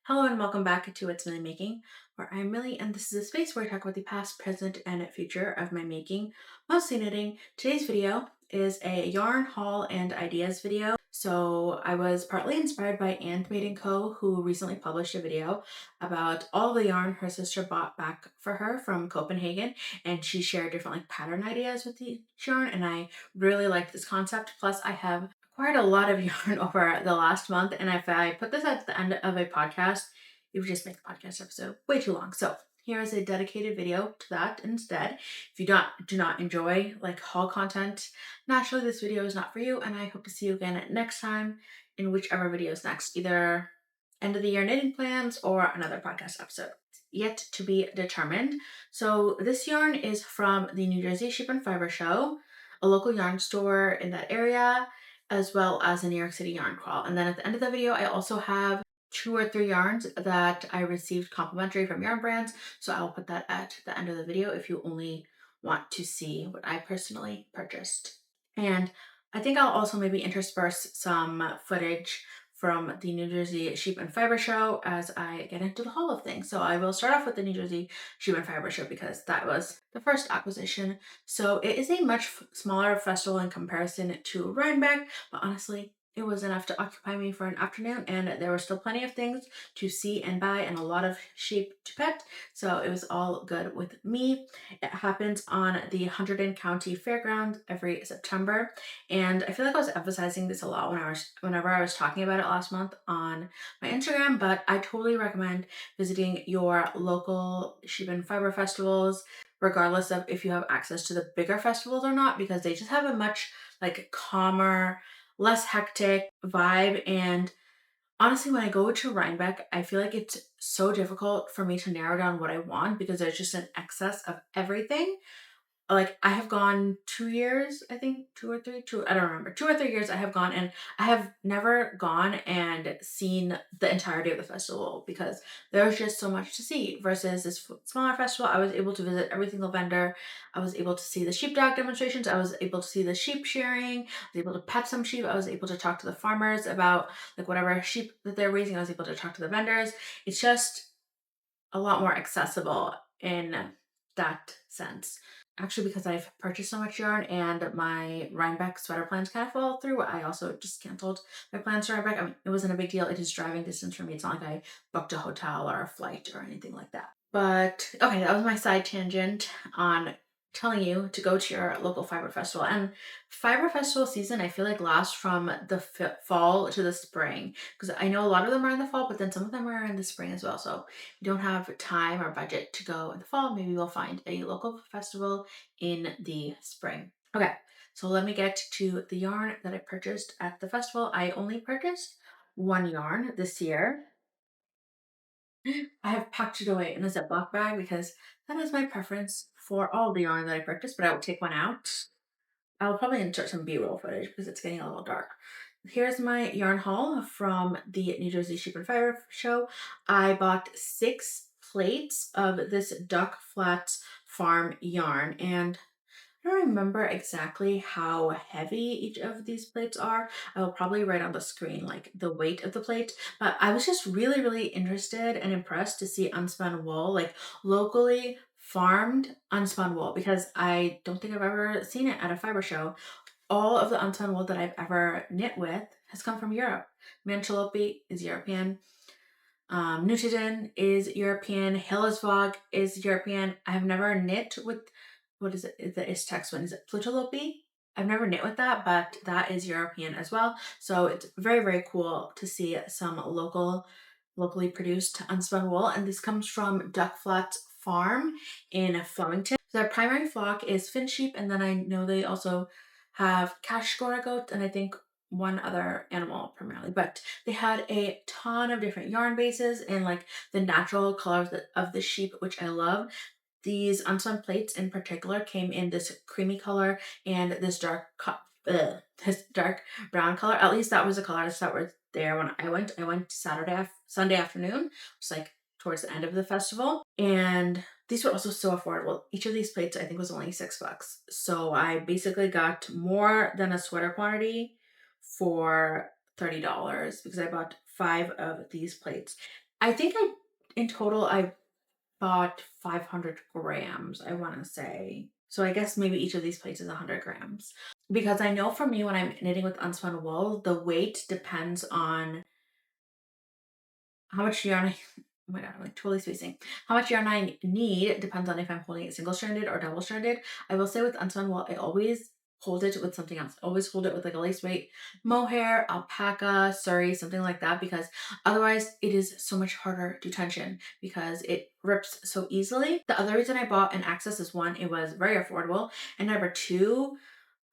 Hello and welcome back to It's Millie Making, where I'm Millie, and this is a space where I talk about the past, present, and future of my making, mostly knitting. Today's video is a yarn haul and ideas video. So I was partly inspired by Handmade & Co., who recently published a video about all the yarn her sister bought back for her from Copenhagen, and she shared different pattern ideas with the yarn, and I really liked this concept. Plus, I have acquired a lot of yarn over the last month, and if I put this at the end of a podcast, it would just make the podcast episode way too long. So here is a dedicated video to that instead. If you do not enjoy haul content, naturally this video is not for you, and I hope to see you again next time in whichever video is next, either end of the year knitting plans or another podcast episode. Yet to be determined. So this yarn is from the New Jersey Sheep and Fiber Show, a local yarn store in that area, as well as a New York City Yarn Crawl. And then at the end of the video, I also have 2 or 3 yarns that I received complimentary from yarn brands. So I will put that at the end of the video if you only want to see what I personally purchased. And I think I'll also maybe intersperse some footage from the New Jersey Sheep and Fiber Show as I get into the haul of things. So I will start off with the New Jersey Sheep and Fiber Show because that was the first acquisition. So it is a much smaller festival in comparison to Rhinebeck, but honestly, it was enough to occupy me for an afternoon, and there were still plenty of things to see and buy and a lot of sheep to pet. So it was all good with me. It happens on the Hunterdon County Fairgrounds every September. And I feel like I was emphasizing this a lot whenever I was talking about it last month on my Instagram, but I totally recommend visiting your local sheep and fiber festivals, regardless of if you have access to the bigger festivals or not, because they just have a much calmer, less hectic vibe. And honestly, when I go to Rhinebeck, I feel like it's so difficult for me to narrow down what I want because there's just an excess of everything. I have gone 2 years, I think 2 or 3, I don't remember, 2 or 3 years I have gone, and I have never gone and seen the entirety of the festival because there's just so much to see. Versus this smaller festival, I was able to visit every single vendor. I was able to see the sheepdog demonstrations. I was able to see the sheep shearing. I was able to pet some sheep. I was able to talk to the farmers about whatever sheep that they're raising. I was able to talk to the vendors. It's just a lot more accessible in that sense. Actually, because I've purchased so much yarn and my Rhinebeck sweater plans kind of fall through, I also just canceled my plans for Rhinebeck. I mean, it wasn't a big deal. It is driving distance for me. It's not like I booked a hotel or a flight or anything like that. But okay, that was my side tangent on telling you to go to your local fiber festival. And fiber festival season, I feel like lasts from the fall to the spring, because I know a lot of them are in the fall, but then some of them are in the spring as well. So if you don't have time or budget to go in the fall, maybe we'll find a local festival in the spring. Okay, so let me get to the yarn that I purchased at the festival. I only purchased one yarn this year. I have packed it away in a Ziploc bag because that is my preference for all the yarn that I purchased, but I will take one out. I'll probably insert some B-roll footage because it's getting a little dark. Here's my yarn haul from the New Jersey Sheep and Fiber Show. I bought 6 plates of this Duck Flats Farm yarn, and I don't remember exactly how heavy each of these plates are. I will probably write on the screen the weight of the plate, but I was just really, really interested and impressed to see unspun wool, locally farmed unspun wool, because I don't think I've ever seen it at a fiber show. All of the unspun wool that I've ever knit with has come from Europe. Manchalope is European. Nutiden is European. Hillesvog is European. I have never knit with, what is it? The Istex one. Is it Plutalope? I've never knit with that, but that is European as well. So it's very, very cool to see some locally produced unspun wool. And this comes from Duck Flats Farm in Flemington. So their primary flock is Finn sheep, and then I know they also have Kashgora goats, and I think one other animal primarily, but they had a ton of different yarn bases and the natural colors of the sheep, which I love. These unspun plates in particular came in this creamy color and this this dark brown color. At least that was the colors that were there when I went. I went Sunday afternoon, just towards the end of the festival, and these were also so affordable. Each of these plates I think was only $6. So I basically got more than a sweater quantity for $30 because I bought 5 of these plates. I think in total, I bought 500 grams, I want to say. So I guess maybe each of these plates is 100 grams. Because I know for me, when I'm knitting with unspun wool, the weight depends on how much yarn oh my god, I'm like totally spacing. How much yarn I need depends on if I'm holding it single-stranded or double-stranded. I will say with unspun wool, I always hold it with something else. I always hold it with like a lace weight, mohair, alpaca, suri, something like that, because otherwise it is so much harder to tension because it rips so easily. The other reason I bought an Access is one, it was very affordable, and number two,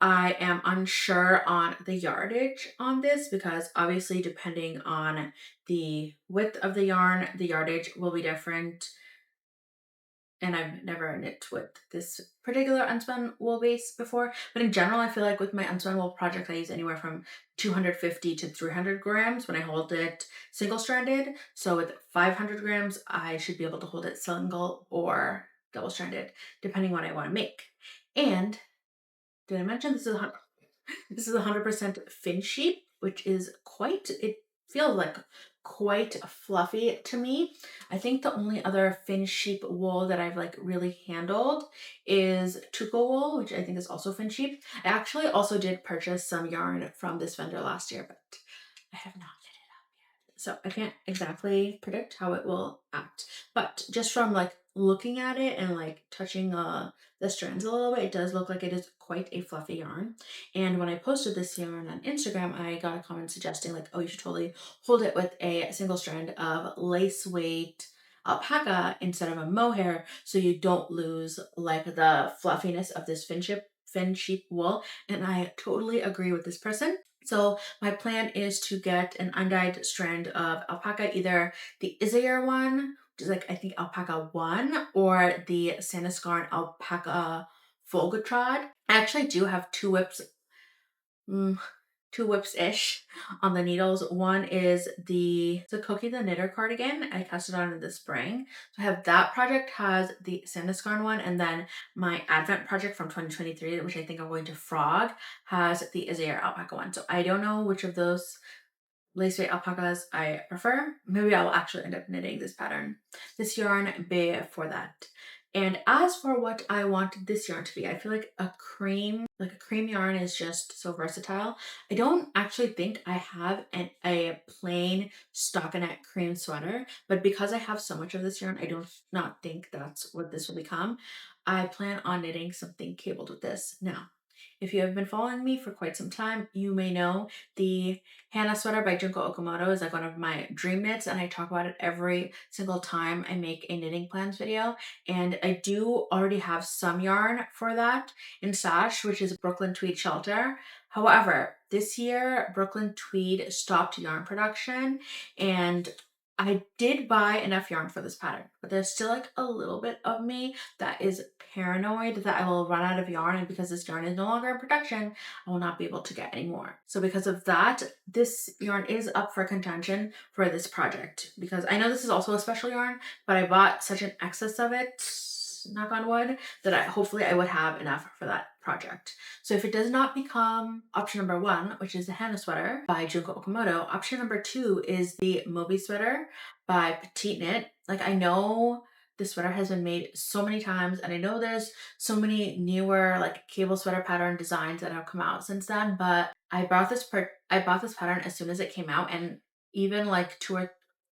I am unsure on the yardage on this because obviously depending on the width of the yarn, the yardage will be different. And I've never knit with this particular unspun wool base before. But in general, I feel like with my unspun wool project, I use anywhere from 250 to 300 grams when I hold it single-stranded. So with 500 grams, I should be able to hold it single or double-stranded, depending what I want to make. And did I mention this is 100% fin sheep, which is it feels like quite fluffy to me. I think the only other fin sheep wool that I've like really handled is Tuco wool, which I think is also fin sheep. I actually also did purchase some yarn from this vendor last year, but I have not. So I can't exactly predict how it will act, but just from like looking at it and like touching the strands a little bit, it does look like it is quite a fluffy yarn. And when I posted this yarn on Instagram, I got a comment suggesting like, oh, you should totally hold it with a single strand of lace weight alpaca instead of a mohair, so you don't lose like the fluffiness of this fin sheep wool. And I totally agree with this person. So my plan is to get an undyed strand of alpaca, either the Isayer one, which is like I think alpaca 1, or the Sanascarn alpaca Volgatrod. I actually do have mm, two whips-ish on the needles. One is the Cookie the Knitter cardigan. I cast it on in the spring. So I have that project has the Sandiscarn one, and then my Advent project from 2023, which I think I'm going to frog, has the Isayer alpaca one. So I don't know which of those lace weight alpacas I prefer. Maybe I will actually end up knitting this yarn for that. And as for what I want this yarn to be, I feel like a cream yarn is just so versatile. I don't actually think I have a plain stockinette cream sweater, but because I have so much of this yarn, I don't not think that's what this will become. I plan on knitting something cabled with this. Now, if you have been following me for quite some time, you may know the Hannah sweater by Junko Okamoto is like one of my dream knits, and I talk about it every single time I make a knitting plans video. And I do already have some yarn for that in stash, which is Brooklyn Tweed Shelter. However, this year Brooklyn Tweed stopped yarn production, and I did buy enough yarn for this pattern, but there's still like a little bit of me that is paranoid that I will run out of yarn, and because this yarn is no longer in production, I will not be able to get any more. So because of that, this yarn is up for contention for this project, because I know this is also a special yarn, but I bought such an excess of it, knock on wood, that hopefully I would have enough for that project. So if it does not become option number 1, which is the Hannah sweater by Junko Okamoto, option number 2 is the Moby sweater by Petite Knit. Like, I know this sweater has been made so many times, and I know there's so many newer like cable sweater pattern designs that have come out since then, but I bought this pattern as soon as it came out, and even like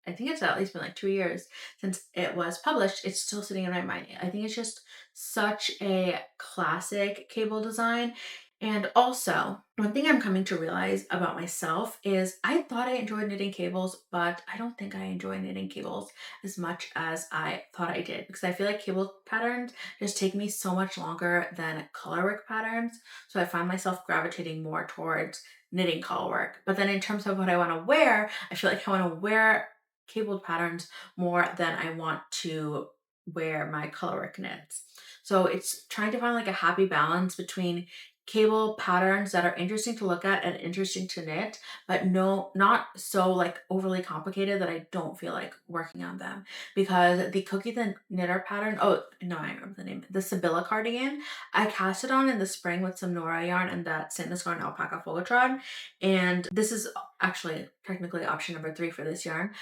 I think it's at least been like 2 years since it was published, it's still sitting in my mind. I think it's just such a classic cable design. And also, one thing I'm coming to realize about myself is I thought I enjoyed knitting cables, but I don't think I enjoy knitting cables as much as I thought I did, because I feel like cable patterns just take me so much longer than colorwork patterns. So I find myself gravitating more towards knitting colorwork. But then in terms of what I want to wear, I feel like I want to wear cabled patterns more than I want to wear my colorwork knits. So it's trying to find like a happy balance between cable patterns that are interesting to look at and interesting to knit, but not so like overly complicated that I don't feel like working on them. Because the Cookie the Knitter pattern, oh no, I remember the name, the Sibylla cardigan, I cast it on in the spring with some Nora yarn and that Sandiscarn alpaca Folgatron, and this is actually technically option number 3 for this yarn.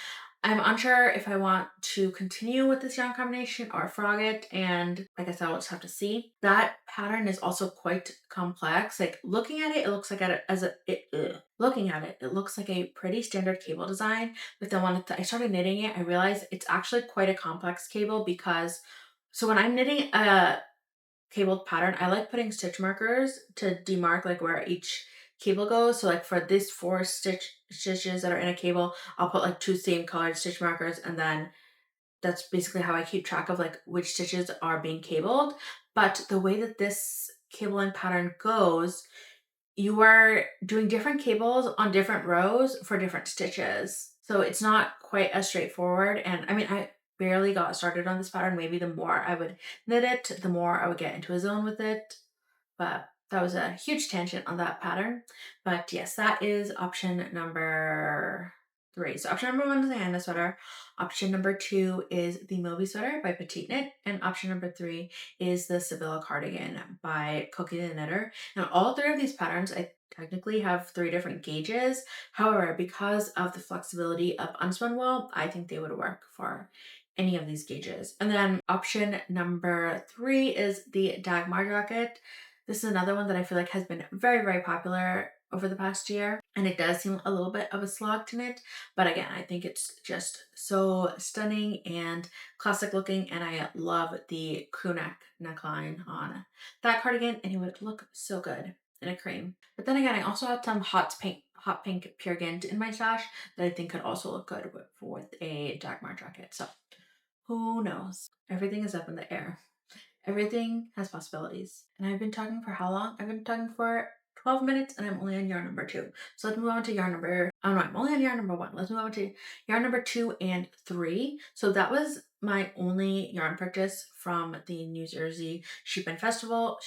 I'm unsure if I want to continue with this yarn combination or frog it, and like I said, I'll just have to see. That pattern is also quite complex. Like looking at it, it looks like looking at it, it looks like a pretty standard cable design. But then when I started knitting it, I realized it's actually quite a complex cable because so when I'm knitting a cabled pattern, I like putting stitch markers to demark like where each cable goes. So like for these four stitches that are in a cable, I'll put like two same colored stitch markers, and then that's basically how I keep track of like which stitches are being cabled. But the way that this cabling pattern goes, you are doing different cables on different rows for different stitches. So it's not quite as straightforward. And I mean, I barely got started on this pattern. Maybe the more I would knit it, the more I would get into a zone with it. But that was a huge tangent on that pattern. But yes, that is option number 3. So option number 1 is the Anna sweater. Option number 2 is the Moby sweater by Petite Knit. And option number 3 is the Sibylla cardigan by Cookie the Knitter. Now all 3 of these patterns, I technically have 3 different gauges. However, because of the flexibility of unspun wool, I think they would work for any of these gauges. And then option number 3 is the Dagmar jacket. This is another one that I feel like has been very, very popular over the past year. And it does seem a little bit of a slog to knit. But again, I think it's just so stunning and classic looking. And I love the crew neck neckline on that cardigan. And it would look so good in a cream. But then again, I also have some hot pink pure gint in my stash that I think could also look good with a Dagmar jacket. So who knows? Everything is up in the air. Everything has possibilities. And I've been talking for how long? I've been talking for 12 minutes and I'm only on yarn number 2. So let's move on to yarn number, oh no, I'm only on yarn number 1. Let's move on to yarn number 2 and 3. So that was my only yarn purchase from the New Jersey Sheep and Festival,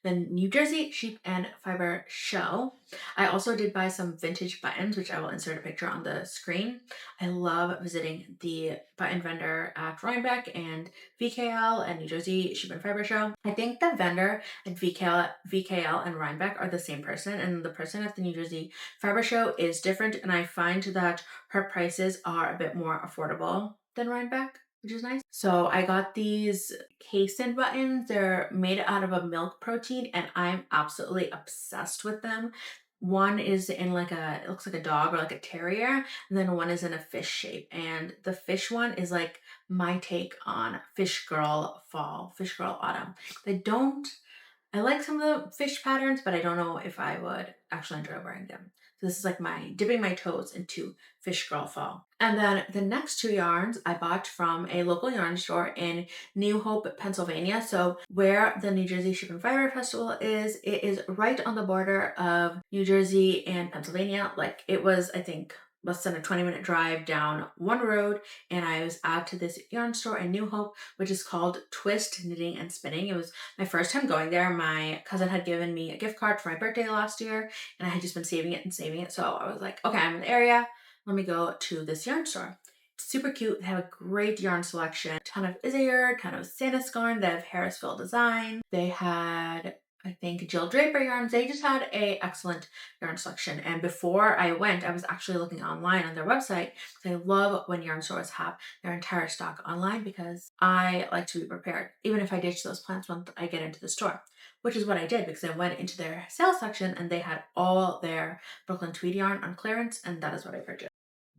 the New Jersey Sheep and Fiber Show. I also did buy some vintage buttons, which I will insert a picture on the screen. I love visiting the button vendor at Rhinebeck and VKL and New Jersey Sheep and Fiber Show. I think the vendor at VKL and Rhinebeck are the same person, and the person at the New Jersey Fiber Show is different, and I find that her prices are a bit more affordable than Rhinebeck, which is nice. So I got these casein buttons. They're made out of a milk protein and I'm absolutely obsessed with them. One is in like it looks like a dog or like a terrier, and then one is in a fish shape. And the fish one is like my take on fish girl fall, fish girl autumn. I like some of the fish patterns, but I don't know if I would actually enjoy wearing them. So this is like my dipping my toes into fish girl fall. And then the next 2 yarns I bought from a local yarn store in New Hope, Pennsylvania. So where the New Jersey Sheep and Fiber Festival is, it is right on the border of New Jersey and Pennsylvania. Like it was, I think, less than a 20-minute drive down one road, and I was out to this yarn store in New Hope, which is called Twist Knitting and Spinning. It was my first time going there. My cousin had given me a gift card for my birthday last year, and I had just been saving it and saving it. So I was like, okay, I'm in the area. Let me go to this yarn store. It's super cute. They have a great yarn selection. A ton of Isayer, ton of Sanduskarn. They have Harrisville design. They had, I think, Jill Draper yarns. They just had a excellent yarn selection. And before I went, I was actually looking online on their website because I love when yarn stores have their entire stock online because I like to be prepared, even if I ditch those plans once I get into the store, which is what I did because I went into their sales section and they had all their Brooklyn tweed yarn on clearance, and that is what I purchased.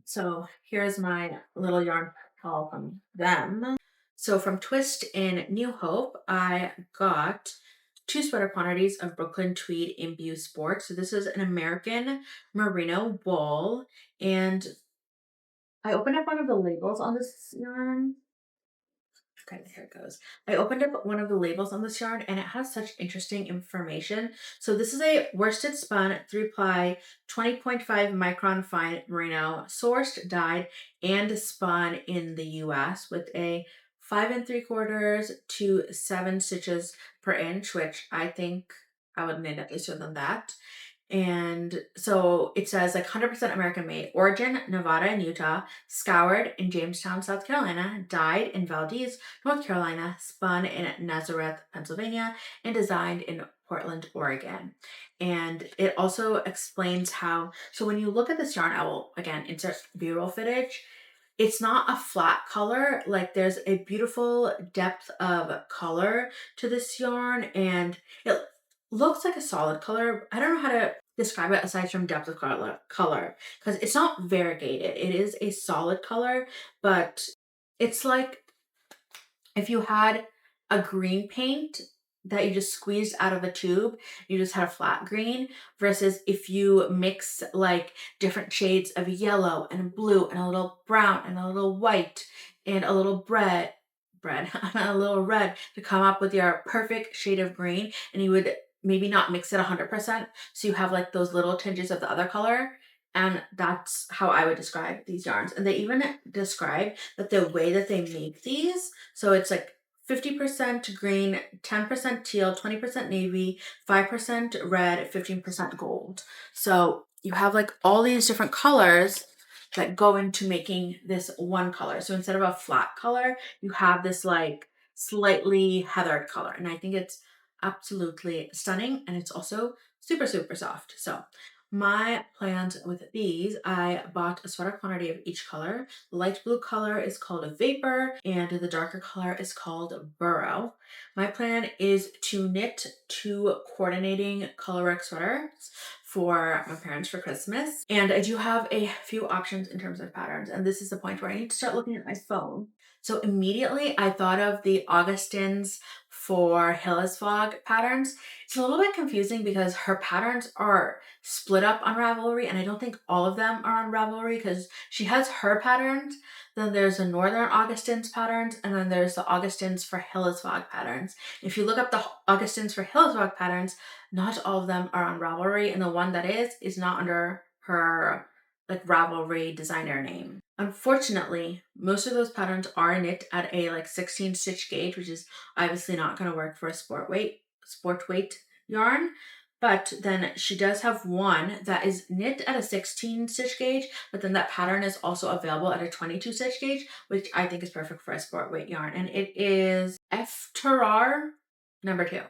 So here's my little yarn haul from them. So from Twist in New Hope, I got 2 sweater quantities of Brooklyn Tweed Imbue Sport. So this is an American merino wool. And I opened up one of the labels on this yarn. Okay, here it goes. I opened up one of the labels on this yarn and it has such interesting information. So this is a worsted spun 3-ply 20.5 micron fine merino, sourced, dyed, and spun in the US with a 5 3/4 to 7 stitches per inch, which I think I would knit at least sooner than that. And so it says like 100% American made, origin Nevada and Utah, scoured in Jamestown, South Carolina, dyed in Valdez, North Carolina, spun in Nazareth, Pennsylvania, and designed in Portland, Oregon. And it also explains how, so when you look at this yarn, I will again insert B-roll footage. it's not a flat color. Like there's a beautiful depth of color to this yarn, and it looks like a solid color. I don't know how to describe it aside from depth of color because it's not variegated. It is a solid color, but it's like if you had a green paint that you just squeezed out of a tube, you just had a flat green, versus if you mix like different shades of yellow and blue and a little brown and a little white and a little bread and a little red to come up with your perfect shade of green, and you would maybe not mix it 100%, so you have like those little tinges of the other color. And that's how I would describe these yarns. And they even describe that the way that they make these, so it's like 50% green, 10% teal, 20% navy, 5% red, 15% gold. So you have like all these different colors that go into making this one color. So instead of a flat color, you have this like slightly heathered color. And I think it's absolutely stunning, and it's also super, super soft. So my plans with these, I bought a sweater quantity of each color. The light blue color is called a vapor, and the darker color is called burrow. My plan is to knit 2 coordinating colorwork sweaters for my parents for Christmas. And I do have a few options in terms of patterns, and this is the point where I need to start looking at my phone. So immediately I thought of the Augustins for Hillesvåg patterns. It's a little bit confusing because her patterns are split up on Ravelry, and I don't think all of them are on Ravelry because she has her patterns, then there's the Northern Augustins patterns, and then there's the Augustins for Hillesvåg patterns. If you look up the Augustins for Hillesvåg patterns, not all of them are on Ravelry, and the one that is not under her like Ravelry designer name. Unfortunately, most of those patterns are knit at a like 16 stitch gauge, which is obviously not going to work for a sport weight yarn. But then she does have one that is knit at a 16 stitch gauge, but then that pattern is also available at a 22 stitch gauge, which I think is perfect for a sport weight yarn. And it is F Terrar #2.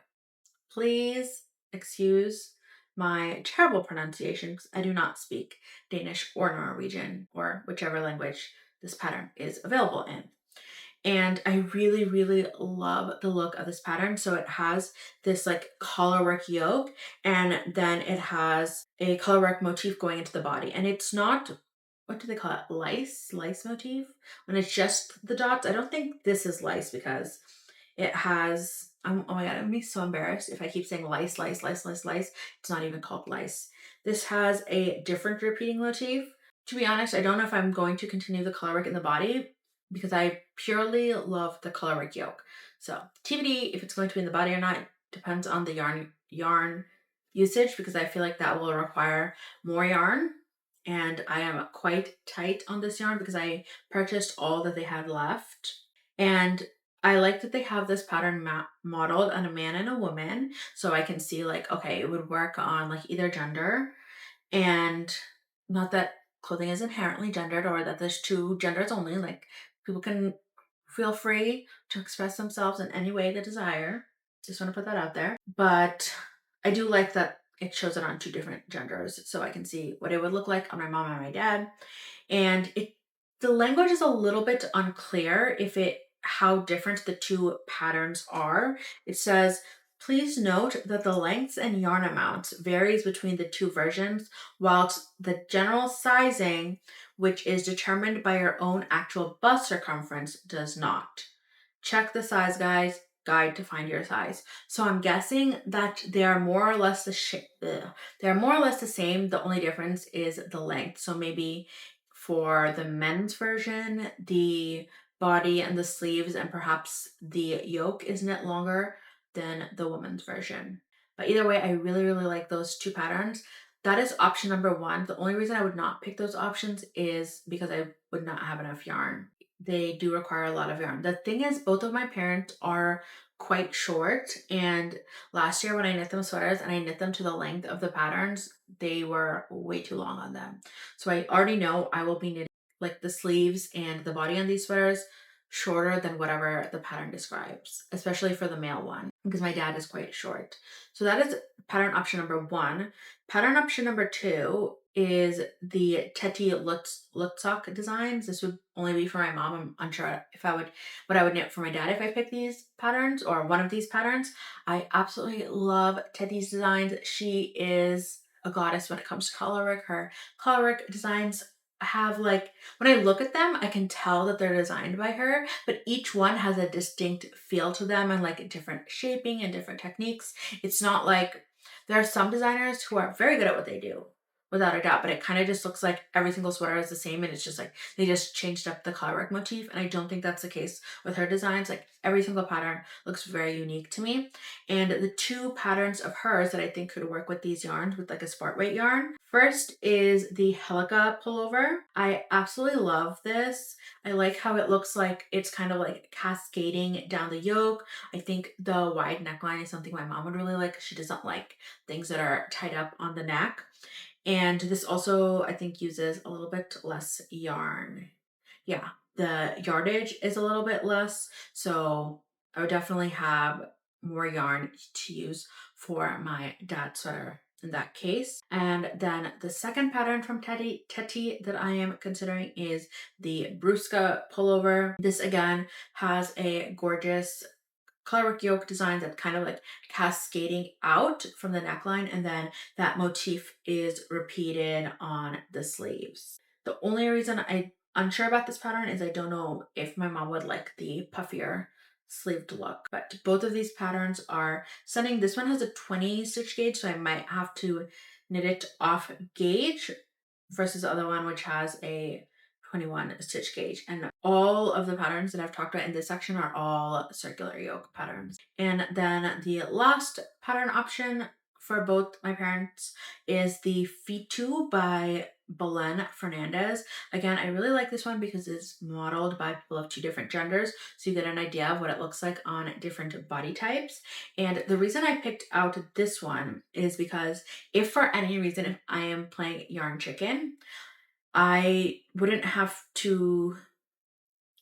Please excuse my terrible pronunciation because I do not speak Danish or Norwegian or whichever language this pattern is available in. And I really, really love the look of this pattern. So it has this like collarwork yoke, and then it has a collarwork motif going into the body. And it's not, what do they call it? Lice motif? When it's just the dots. I don't think this is lice because it has, oh my God, I'm gonna be so embarrassed if I keep saying lice. It's not even called lice. This has a different repeating motif. To be honest, I don't know if I'm going to continue the colorwork in the body because I purely love the colorwork yoke. So TBD if it's going to be in the body or not depends on the yarn usage, because I feel like that will require more yarn. And I am quite tight on this yarn because I purchased all that they had left. And I like that they have this pattern modeled on a man and a woman, so I can see like, okay, it would work on like either gender. And not that clothing is inherently gendered or that there's 2 genders only. Like people can feel free to express themselves in any way they desire. Just want to put that out there. But I do like that it shows it on 2 different genders, so I can see what it would look like on my mom and my dad. And the language is a little bit unclear how different the 2 patterns are. It says, please note that the lengths and yarn amounts varies between the 2 versions, whilst the general sizing, which is determined by your own actual bust circumference, does not. Check the size guide to find your size. So I'm guessing that they are more or less they are more or less the same. The only difference is the length. So maybe for the men's version, the body and the sleeves and perhaps the yoke is knit longer than the woman's version. But either way, I really, really like those 2 patterns. That is option number 1. The only reason I would not pick those options is because I would not have enough yarn. They do require a lot of yarn. The thing is, both of my parents are quite short, and last year when I knit them sweaters and I knit them to the length of the patterns, they were way too long on them. So I already know I will be knitting like the sleeves and the body on these sweaters shorter than whatever the pattern describes, especially for the male one, because my dad is quite short. So that is pattern option number 1. Pattern option number 2 is the Teti Lutzak designs. This would only be for my mom. I'm unsure if what I would knit for my dad if I pick these patterns or one of these patterns. I absolutely love Teti's designs. She is a goddess when it comes to colorwork. Her colorwork designs have like, when I look at them, I can tell that they're designed by her, but each one has a distinct feel to them and like a different shaping and different techniques. It's not like, there are some designers who are very good at what they do, without a doubt, but it kind of just looks like every single sweater is the same and it's just like they just changed up the colorwork motif, and I don't think that's the case with her designs. Like every single pattern looks very unique to me, and the two patterns of hers that I think could work with these yarns with like a sport weight yarn. First is the Helica pullover. I absolutely love this. I like how it looks like it's kind of like cascading down the yoke. I think the wide neckline is something my mom would really like. She doesn't like things that are tied up on the neck. And this also, I think, uses a little bit less yarn. Yeah, the yardage is a little bit less, so I would definitely have more yarn to use for my dad's sweater in that case. And then the second pattern from Teti that I am considering is the Brusca pullover. This again has a gorgeous colorwork yoke design that's kind of like cascading out from the neckline, and then that motif is repeated on the sleeves. The only reason I'm unsure about this pattern is I don't know if my mom would like the puffier sleeved look, but both of these patterns are stunning. This one has a 20 stitch gauge, so I might have to knit it off gauge versus the other one which has a 21 stitch gauge. And all of the patterns that I've talked about in this section are all circular yoke patterns. And then the last pattern option for both my parents is the Fitu by Belen Fernandez. Again, I really like this one because it's modeled by people of two different genders, so you get an idea of what it looks like on different body types. And the reason I picked out this one is because if for any reason if I am playing Yarn Chicken, I wouldn't have to,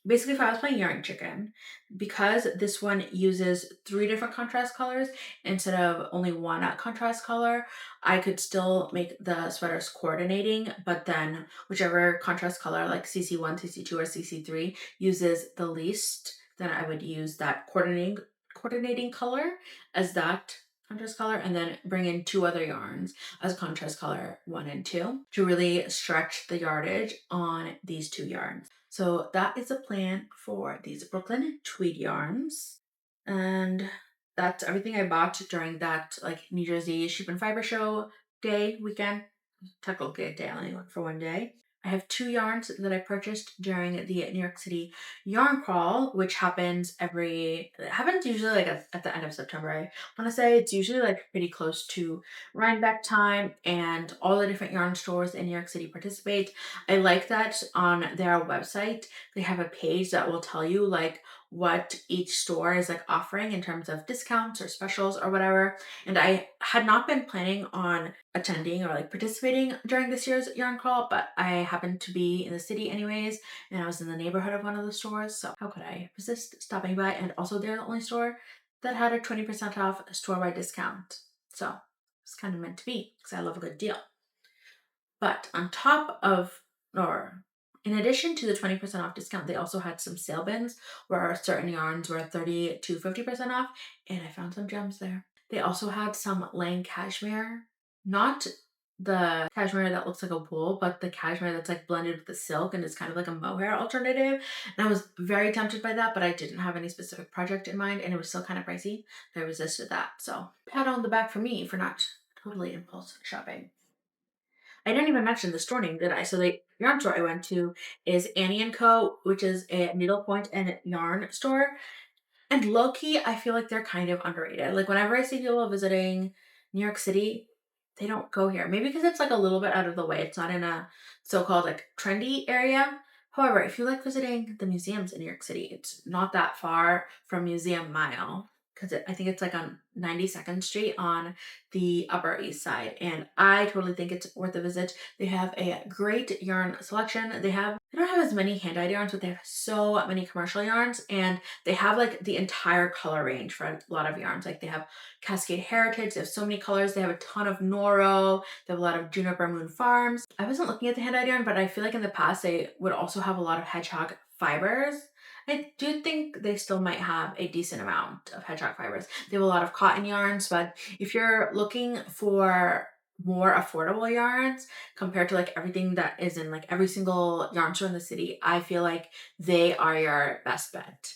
basically if I was playing Yarn Chicken, because this one uses 3 different contrast colors instead of only one contrast color, I could still make the sweaters coordinating, but then whichever contrast color like CC1, CC2, or CC3 uses the least, then I would use that coordinating color as that contrast color, and then bring in 2 other yarns as contrast color 1 and 2 to really stretch the yardage on these 2 yarns. So that is a plan for these Brooklyn tweed yarns. And that's everything I bought during that like New Jersey Sheep and Fiber Show weekend. Technically a day, I only went for one day. I have 2 yarns that I purchased during the New York City Yarn Crawl, which happens usually like at the end of September. I want to say it's usually like pretty close to Rhinebeck time, and all the different yarn stores in New York City participate. I like that on their website, they have a page that will tell you like what each store is like offering in terms of discounts or specials or whatever. And I had not been planning on attending or like participating during this year's yarn crawl, but I happened to be in the city anyways, and I was in the neighborhood of one of the stores, so how could I resist stopping by? And also they're the only store that had a 20% off store-wide discount, so it's kind of meant to be because I love a good deal. But on top of, or in addition to the 20% off discount, they also had some sale bins where certain yarns were 30 to 50% off, and I found some gems there. They also had some Lang cashmere, not the cashmere that looks like a wool, but the cashmere that's like blended with the silk and is kind of like a mohair alternative. And I was very tempted by that, but I didn't have any specific project in mind, and it was still kind of pricey. So I resisted that. So pat on the back for me for not totally impulse shopping. I didn't even mention the store name, did I? So the yarn store I went to is Annie & Co., which is a needlepoint and yarn store. And low-key, I feel like they're kind of underrated. Like whenever I see people visiting New York City, they don't go here. Maybe because it's like a little bit out of the way. It's not in a so-called like trendy area. However, if you like visiting the museums in New York City, it's not that far from Museum Mile. because I think it's like on 92nd Street on the Upper East Side. And I totally think it's worth a visit. They have a great yarn selection. They don't have as many hand-dyed yarns, but they have so many commercial yarns, and they have like the entire color range for a lot of yarns. Like they have Cascade Heritage, they have so many colors. They have a ton of Noro, they have a lot of Juniper Moon Farms. I wasn't looking at the hand-dyed yarn, but I feel like in the past they would also have a lot of hedgehog fibers. I do think they still might have a decent amount of hedgehog fibers. They have a lot of cotton yarns, but if you're looking for more affordable yarns compared to like everything that is in like every single yarn store in the city, I feel like they are your best bet.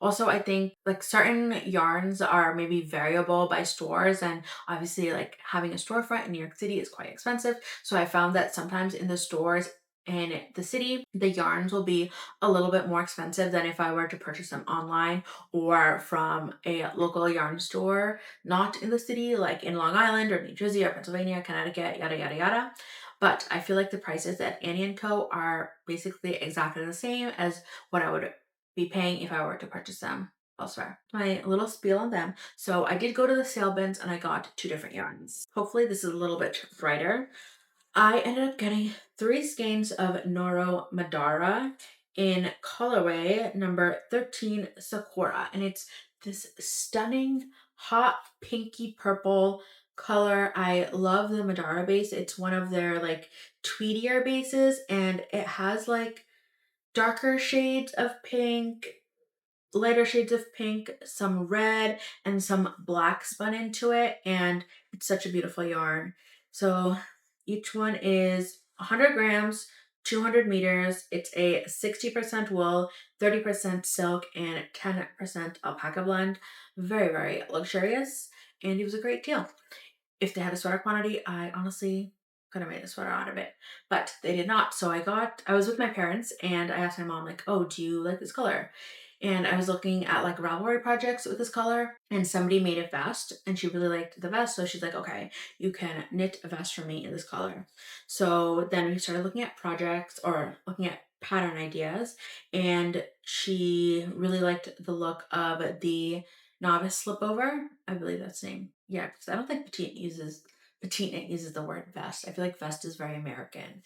Also, I think like certain yarns are maybe variable by stores, and obviously like having a storefront in New York City is quite expensive. So I found that sometimes in the stores in the city, the yarns will be a little bit more expensive than if I were to purchase them online or from a local yarn store, not in the city, like in Long Island or New Jersey or Pennsylvania, Connecticut, yada, yada, yada. But I feel like the prices at Annie & Co. are basically exactly the same as what I would be paying if I were to purchase them elsewhere. My little spiel on them. So I did go to the sale bins and I got 2 different yarns. Hopefully this is a little bit brighter. I ended up getting 3 skeins of Noro Madara in colorway number 13 Sakura. And it's this stunning hot pinky purple color. I love the Madara base. It's one of their like tweedier bases, and it has like darker shades of pink, lighter shades of pink, some red, and some black spun into it, and it's such a beautiful yarn. So each one is 100 grams, 200 meters. It's a 60% wool, 30% silk, and 10% alpaca blend. Very, very luxurious, and it was a great deal. If they had a sweater quantity, I honestly could have made a sweater out of it, but they did not. So I was with my parents and I asked my mom like, oh, do you like this color? And I was looking at like Ravelry projects with this color, and somebody made a vest and she really liked the vest. So she's like, okay, you can knit a vest for me in this color. So then we started looking at projects or looking at pattern ideas, and she really liked the look of the novice slipover. I believe that's the name. Yeah, because I don't think Petite Knit uses the word vest. I feel like vest is very American.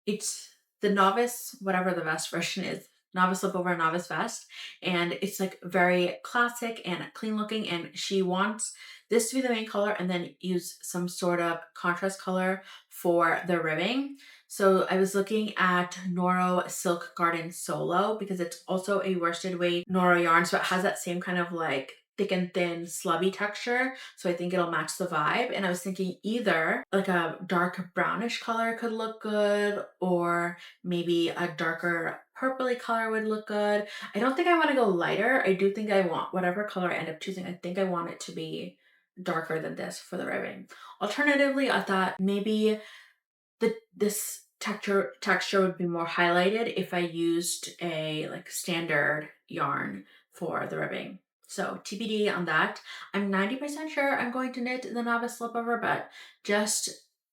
It's the novice, whatever the vest version is, novice slipover, novice vest, and it's like very classic and clean looking. And she wants this to be the main color and then use some sort of contrast color for the ribbing. So I was looking at Noro Silk Garden Solo because it's also a worsted weight Noro yarn, so it has that same kind of like thick and thin slubby texture, so I think it'll match the vibe. And I was thinking either like a dark brownish color could look good, or maybe a darker purpley color would look good. I don't think I want to go lighter. I do think I want whatever color I end up choosing, I think I want it to be darker than this for the ribbing. Alternatively, I thought maybe this texture would be more highlighted if I used a like standard yarn for the ribbing. So TBD on that. I'm 90% sure I'm going to knit the novice slipover, but just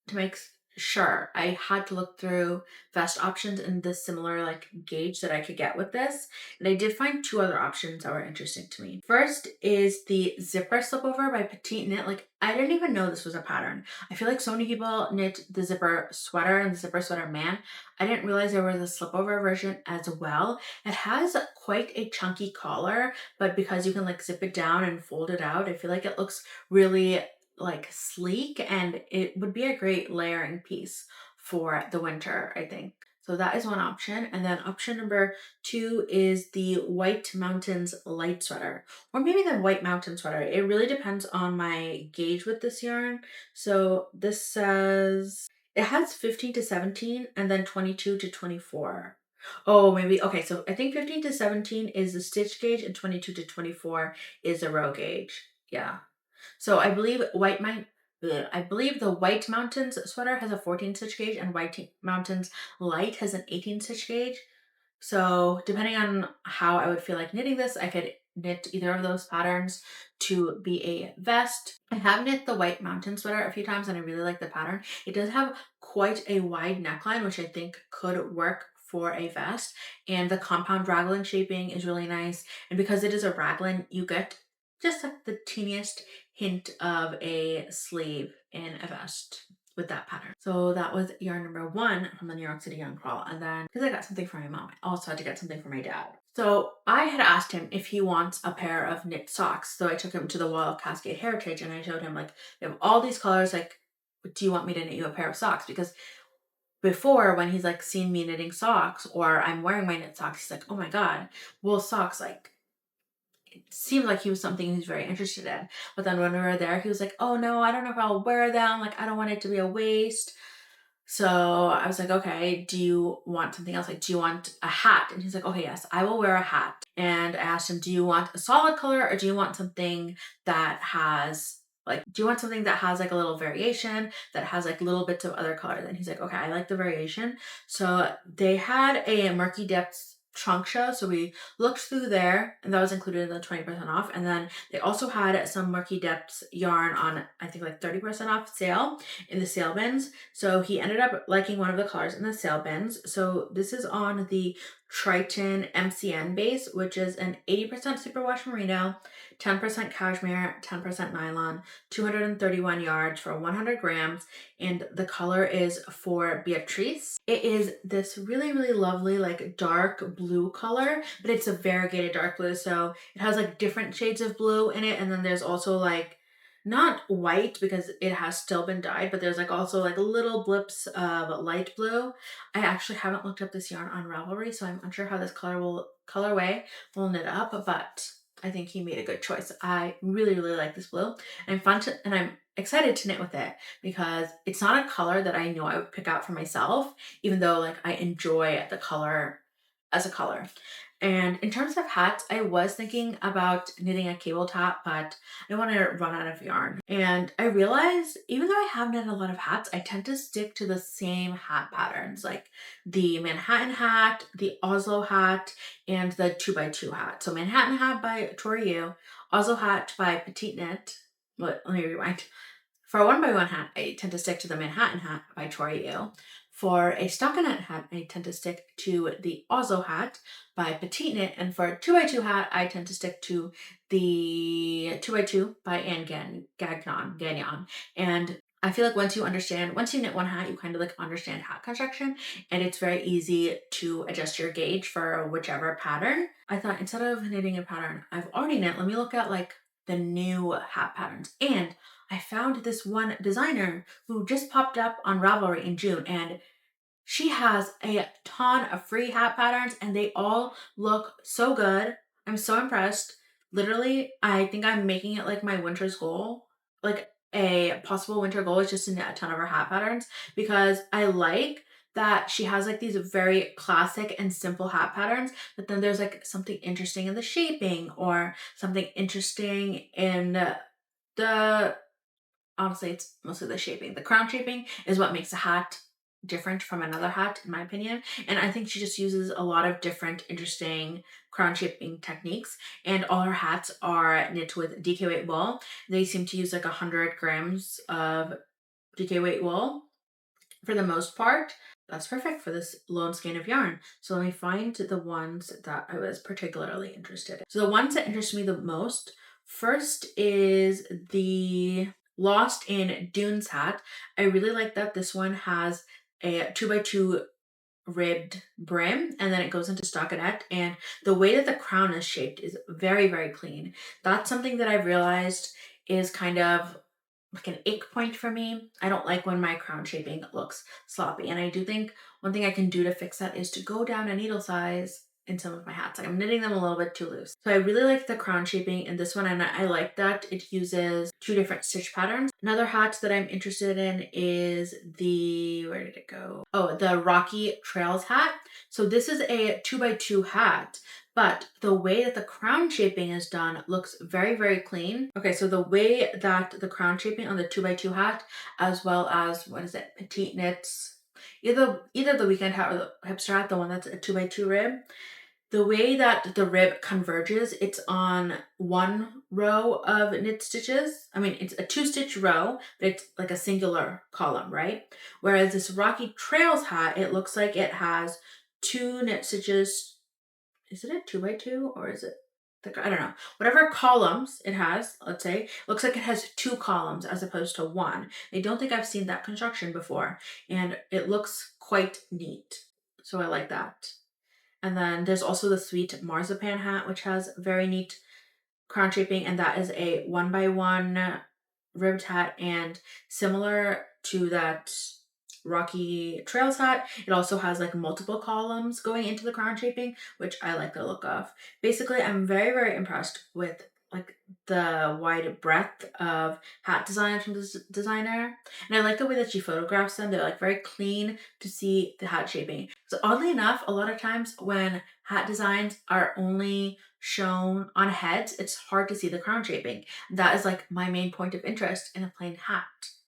to make sure, I had to look through vest options in this similar like gauge that I could get with this. And I did find 2 other options that were interesting to me. First is the zipper slipover by Petite Knit. Like I didn't even know this was a pattern. I feel like so many people knit the zipper sweater and the zipper sweater man. I didn't realize there was a slipover version as well. It has quite a chunky collar, but because you can like zip it down and fold it out, I feel like it looks really like sleek, and it would be a great layering piece for the winter, I think. So that is one option. And then option number 2 is the White Mountains light sweater, or maybe the White Mountain sweater. It really depends on my gauge with this yarn. So this says it has 15 to 17 and then 22 to 24. Oh, maybe. Okay, so I think 15 to 17 is the stitch gauge and 22 to 24 is a row gauge. Yeah. So I believe the White Mountains sweater has a 14 stitch gauge and White Mountains light has an 18 stitch gauge. So depending on how I would feel like knitting this, I could knit either of those patterns to be a vest. I have knit the White Mountain sweater a few times and I really like the pattern. It does have quite a wide neckline, which I think could work for a vest. And the compound raglan shaping is really nice. And because it is a raglan, you get just like the teeniest hint of a sleeve in a vest with that pattern. So that was yarn number 1 from the New York City Yarn Crawl. And then, because I got something for my mom, I also had to get something for my dad. So I had asked him if he wants a pair of knit socks. So I took him to the Royal Cascade Heritage and I showed him, like, they have all these colors, like, do you want me to knit you a pair of socks? Because before, when he's like seen me knitting socks or I'm wearing my knit socks, he's like, oh my God, wool socks, like, it seemed like he was something he was very interested in. But then when we were there, he was like, oh no, I don't know if I'll wear them. Like, I don't want it to be a waste. So I was like, okay, do you want something else? Like, do you want a hat? And he's like, okay, yes, I will wear a hat. And I asked him, do you want a solid color or do you want something that has do you want something that has like a little variation, that has like little bits of other colors? And he's like, okay, I like the variation. So they had a Murky Depths trunk show. So we looked through there and that was included in the 20% off. And then they also had some Murky Depths yarn on, I think, like 30% off sale in the sale bins. So he ended up liking one of the colors in the sale bins. So this is on the Triton MCN base, which is an 80% superwash merino, 10% cashmere, 10% nylon, 231 yards for 100 grams, and the color is for Beatrice. It is this really, really lovely, like, dark blue color, but it's a variegated dark blue, so it has like different shades of blue in it, and then there's also like not white because it has still been dyed, but there's like also like little blips of light blue. I actually haven't looked up this yarn on Ravelry, so I'm unsure how this colorway will knit up, but I think he made a good choice. I really, really like this blue, and I'm excited to knit with it because it's not a color that I know I would pick out for myself, even though like I enjoy the color as a color. And in terms of hats, I was thinking about knitting a cable top, but I don't want to run out of yarn. And I realized, even though I have knit a lot of hats, I tend to stick to the same hat patterns, like the Manhattan hat, the Oslo hat, and the 2x2 hat. So Manhattan hat by Tori Yu, Oslo hat by Petite Knit. Let me rewind. For a 1x1 hat, I tend to stick to the Manhattan hat by Tori Yu. For a stockinette hat, I tend to stick to the Oslo hat by Petite Knit. And for a 2x2 hat, I tend to stick to the 2x2 by Anne Gagnon. And I feel like once you knit one hat, you kind of like understand hat construction, and it's very easy to adjust your gauge for whichever pattern. I thought, instead of knitting a pattern I've already knit, let me look at like the new hat patterns. And I found this one designer who just popped up on Ravelry in June, and she has a ton of free hat patterns and they all look so good. I'm so impressed. Literally, I think I'm making it like my winter's goal. Like, a possible winter goal is just to knit a ton of her hat patterns, because I like that she has like these very classic and simple hat patterns, but then there's like something interesting in the shaping or something interesting in the honestly, it's mostly the shaping. The crown shaping is what makes a hat different from another hat, in my opinion. And I think she just uses a lot of different interesting crown shaping techniques. And all her hats are knit with DK weight wool. They seem to use like 100 grams of DK weight wool for the most part. That's perfect for this lone skein of yarn. So let me find the ones that I was particularly interested in. So the ones that interest me the most, first is the Lost in Dunes hat. I really like that this one has a 2x2 ribbed brim, and then it goes into stockinette, and the way that the crown is shaped is very, very clean. That's something that I've realized is kind of like an ache point for me. I don't like when my crown shaping looks sloppy, and I do think one thing I can do to fix that is to go down a needle size in some of my hats. Like, I'm knitting them a little bit too loose. So I really like the crown shaping in this one, and I like that it uses 2 different stitch patterns. Another hat that I'm interested in is the, where did it go? Oh, the Rocky Trails hat. So this is a 2x2 hat, but the way that the crown shaping is done looks very, very clean. Okay, so the way that the crown shaping on the 2x2 hat, as well as, what is it, Petite Knits, either the weekend hat or the hipster hat, the one that's a 2x2 rib, the way that the rib converges, it's on one row of knit stitches. I mean, it's a 2-stitch row, but it's like a singular column, right? Whereas this Rocky Trails hat, it looks like it has 2 knit stitches. Is it a 2x2 or is it I don't know, whatever columns it has, let's say, looks like it has 2 columns as opposed to 1. I don't think I've seen that construction before, and it looks quite neat. So I like that. And then there's also the sweet marzipan hat, which has very neat crown shaping, and that is a 1x1 ribbed hat, and similar to that Rocky Trails hat, it also has like multiple columns going into the crown shaping, which I like the look of. Basically, I'm very, very impressed with like the wide breadth of hat designs from this designer. And I like the way that she photographs them. They're like very clean to see the hat shaping. So oddly enough, a lot of times when hat designs are only shown on heads, it's hard to see the crown shaping. That is like my main point of interest in a plain hat.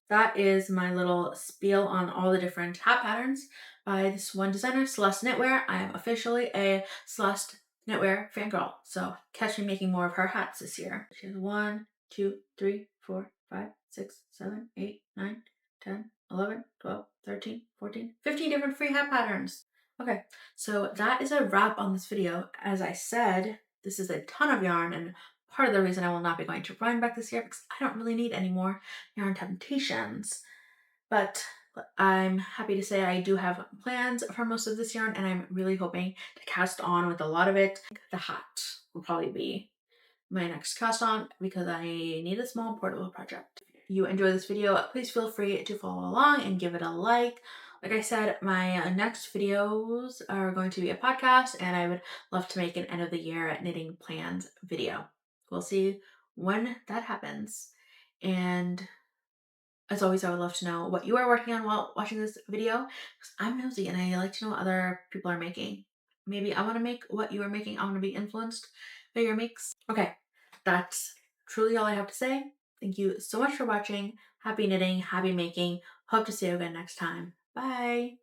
That is my little spiel on all the different hat patterns by this one designer, Celeste Knitwear. I am officially a Celeste Knitwear fangirl, so catch me making more of her hats this year. She has 1, 2, 3, 4, 5, 6, 7, 8, 9, 10, 11, 12, 13, 14, 15 different free hat patterns. Okay, so that is a wrap on this video. As I said, this is a ton of yarn, and part of the reason I will not be going to Rhinebeck this year because I don't really need any more yarn temptations. But I'm happy to say I do have plans for most of this yarn, and I'm really hoping to cast on with a lot of it. The hat will probably be my next cast on because I need a small portable project. If you enjoy this video, please feel free to follow along and give it a like. Like I said, my next videos are going to be a podcast, and I would love to make an end of the year knitting plans video. We'll see when that happens. And as always, I would love to know what you are working on while watching this video, because I'm nosy and I like to know what other people are making. Maybe I want to make what you are making. I want to be influenced by your makes. Okay, that's truly all I have to say. Thank you so much for watching. Happy knitting, happy making. Hope to see you again next time. Bye.